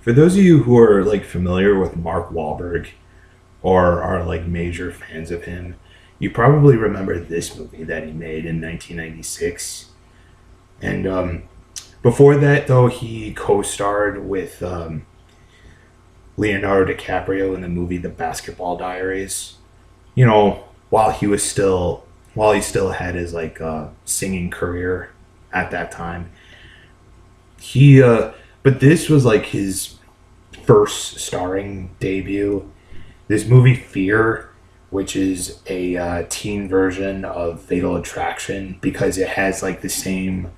For those of you who are like familiar with Mark Wahlberg or are like major fans of him, you probably remember this movie that he made in 1996. And before that, though, he co-starred with Leonardo DiCaprio in the movie The Basketball Diaries. You know, while he still had his like singing career at that time. He but this was like his first starring debut. This movie Fear, which is a teen version of Fatal Attraction, because it has like the same,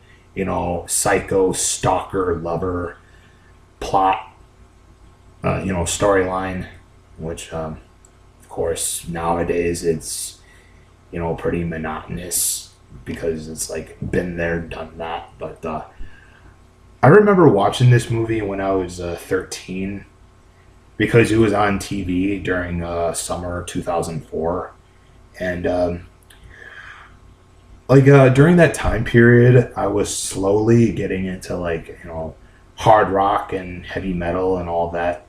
psycho stalker lover plot, storyline, which of course nowadays it's pretty monotonous because it's like been there, done that. But I remember watching this movie when I was 13 because it was on TV during summer 2004, and during that time period, I was slowly getting into hard rock and heavy metal and all that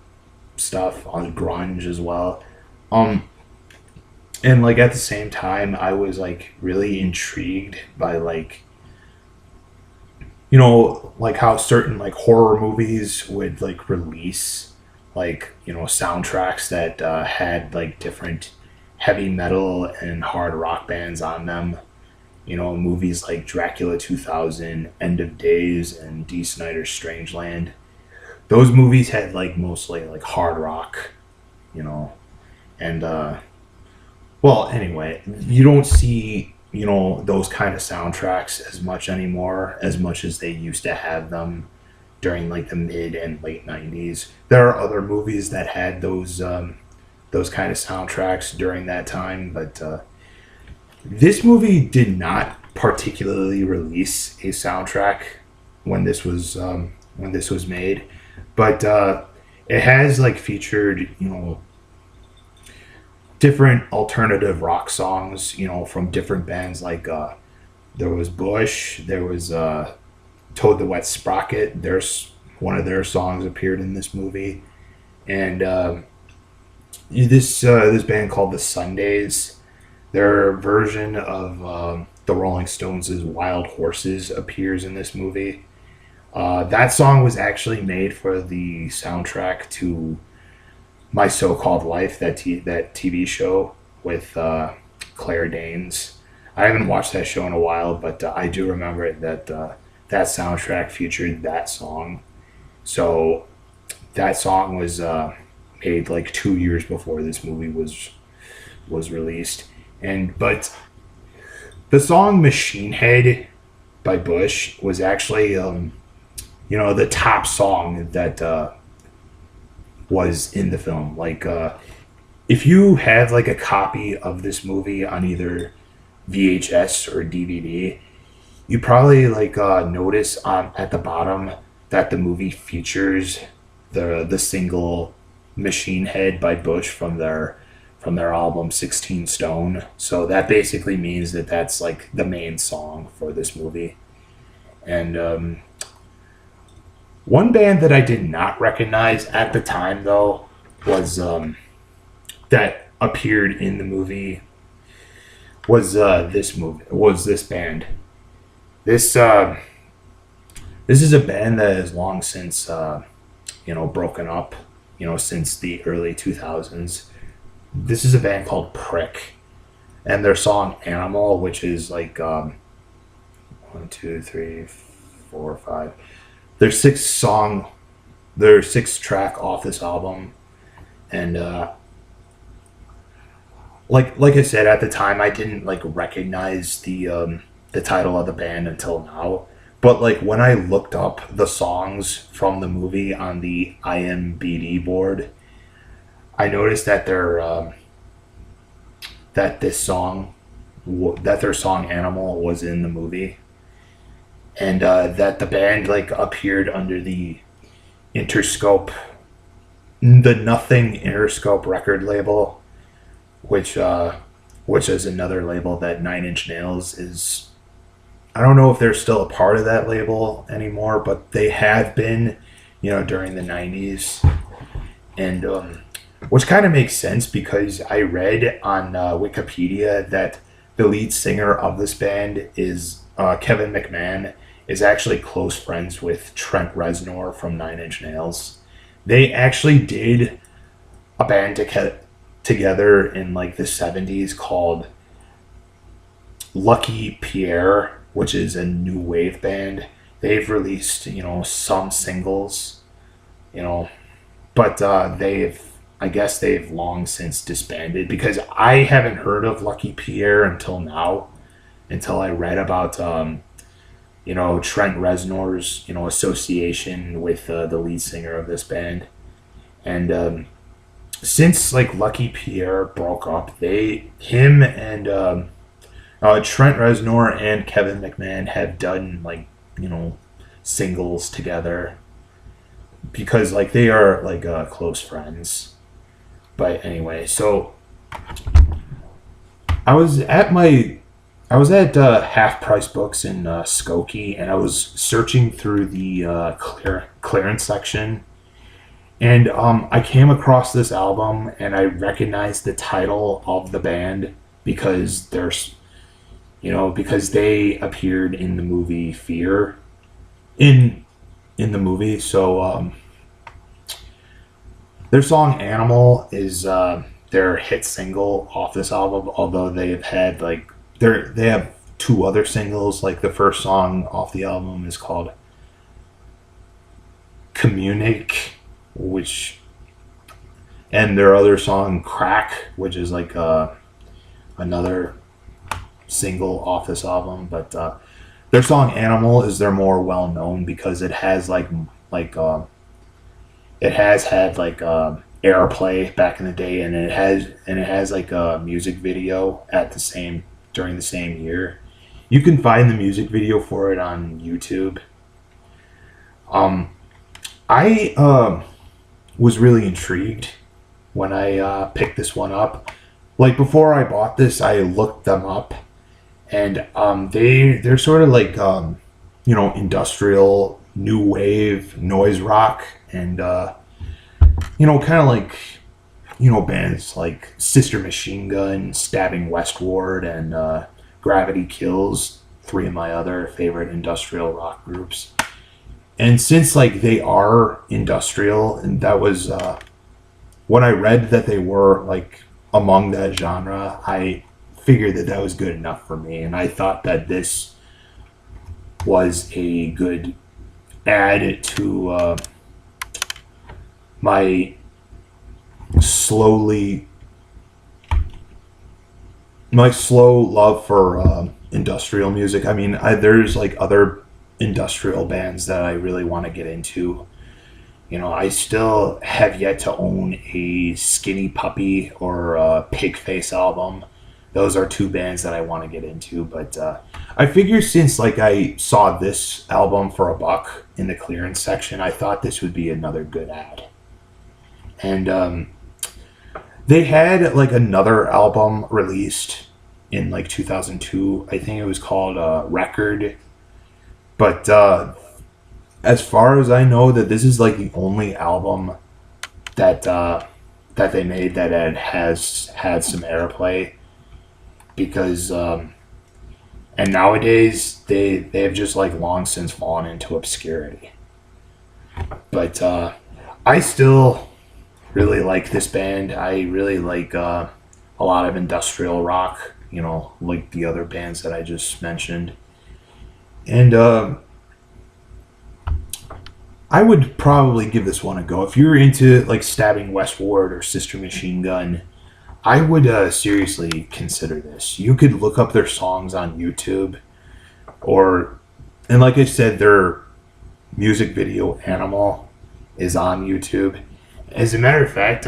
stuff, on grunge as well. And like at the same time, I was like really intrigued by how certain like horror movies would like release soundtracks that had like different heavy metal and hard rock bands on them. Movies like Dracula 2000, End of Days, and Dee Snider's Strangeland. Those movies had like mostly like hard rock, and well, anyway, you don't see those kind of soundtracks as much anymore, as much as they used to have them during like the mid and late 90s. There are other movies that had those kind of soundtracks during that time, but this movie did not particularly release a soundtrack when this was made, but it has like featured different alternative rock songs from different bands. Like there was Bush, there was Toad the Wet Sprocket. There's one of their songs appeared in this movie, and this band called the Sundays. Their version of the Rolling Stones' Wild Horses appears in this movie. That song was actually made for the soundtrack to My So-Called Life, that TV show with Claire Danes. I haven't watched that show in a while, but I do remember that that soundtrack featured that song. So that song was made like 2 years before this movie was released. But the song Machine Head by Bush was actually the top song that was in the film. If you have like a copy of this movie on either VHS or DVD, you probably notice at the bottom that the movie features the single Machine Head by Bush from their album 16 Stone. So that basically means that that's like the main song for this movie. And one band that I did not recognize at the time, though, was that appeared in the movie was this band. This is a band that has long since broken up. Since the early 2000s. This is a band called Prick, and their song Animal, which is like 1, 2, 3, 4, 5. There's six track off this album, and like I said, at the time I didn't recognize the title of the band until now. But when I looked up the songs from the movie on the IMDb board, I noticed that their song Animal was in the movie, and that the band appeared under the Interscope, the Nothing Interscope record label, which is another label that Nine Inch Nails is. I don't know if they're still a part of that label anymore, but they have been during the 90s. And which kind of makes sense because I read on Wikipedia that the lead singer of this band is Kevin McMahon, is actually close friends with Trent Reznor from Nine Inch Nails. They actually did a band together in like the 70s called Lucky Pierre, which is a new wave band. They've released, some singles, but I guess they've long since disbanded because I haven't heard of Lucky Pierre until now, until I read about, Trent Reznor's, association with the lead singer of this band. And since like Lucky Pierre broke up, him and Trent Reznor and Kevin McMahon have done like, singles together because like they are like close friends. But anyway, so I was at Half Price Books in Skokie, and I was searching through the clearance section, and I came across this album, and I recognized the title of the band because because they appeared in the movie Fear, in the movie. So their song "Animal" is their hit single off this album. Although they've had they have two other singles. Like the first song off the album is called "Communic," and their other song "Crack," which is like another single off this album. But their song "Animal" is their more well known because it has it has had airplay back in the day, and it has like a music video during the same year. You can find the music video for it on YouTube. I was really intrigued when I picked this one up. Like before I bought this, I looked them up, and they're sort of like industrial new wave noise rock, and kind of like bands like Sister Machine Gun, Stabbing Westward, and Gravity Kills, three of my other favorite industrial rock groups. And since they are industrial, and that was when I read that they were among that genre, I figured that was good enough for me, and I thought that this was a good add to my slow love for industrial music. I mean, there's other industrial bands that I really want to get into. I still have yet to own a Skinny Puppy or a Pigface album. Those are two bands that I want to get into, but I figure since I saw this album for $1 in the clearance section, I thought this would be another good ad. And they had another album released in 2002. I think it was called Record. But as far as I know, that this is the only album that they made that has had some airplay. Because and nowadays they have just long since fallen into obscurity. But I still really like this band. I really like a lot of industrial rock, like the other bands that I just mentioned. And I would probably give this one a go. If you're into Stabbing Westward or Sister Machine Gun, I would seriously consider this. You could look up their songs on YouTube, and like I said, their music video "Animal" is on YouTube. As a matter of fact,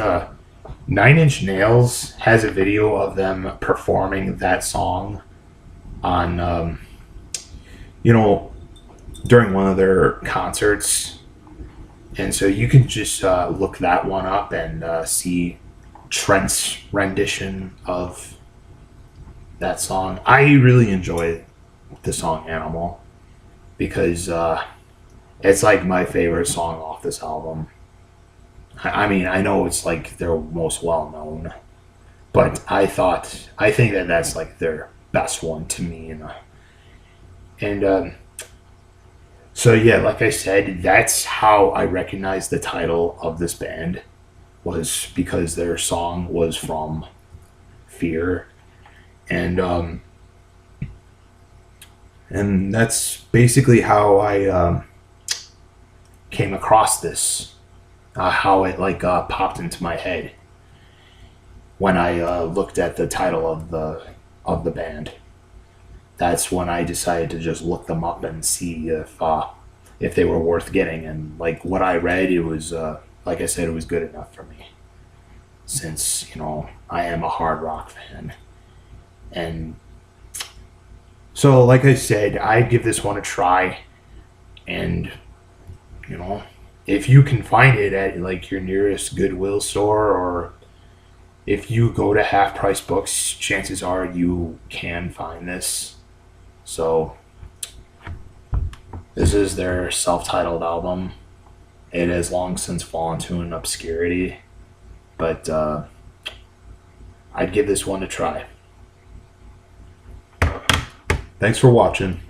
Nine Inch Nails has a video of them performing that song on, during one of their concerts. And so you can just look that one up and see Trent's rendition of that song. I really enjoy the song "Animal" because It's like my favorite song off this album. I mean, I know it's like their most well known, but I think that that's like their best one to me. And so yeah, like I said, that's how I recognized the title of this band, was because their song was from Fear, and and that's basically how I came across this, how it like popped into my head when I looked at the title of the band. That's when I decided to just look them up and see if they were worth getting. And like what I read, it was like I said, it was good enough for me. Since I am a hard rock fan, and so like I said, I'd give this one a try. And if you can find it at like your nearest Goodwill store, or if you go to Half Price Books, chances are you can find this. So this is their self-titled album. It has long since fallen to an obscurity, but I'd give this one a try. Thanks for watching.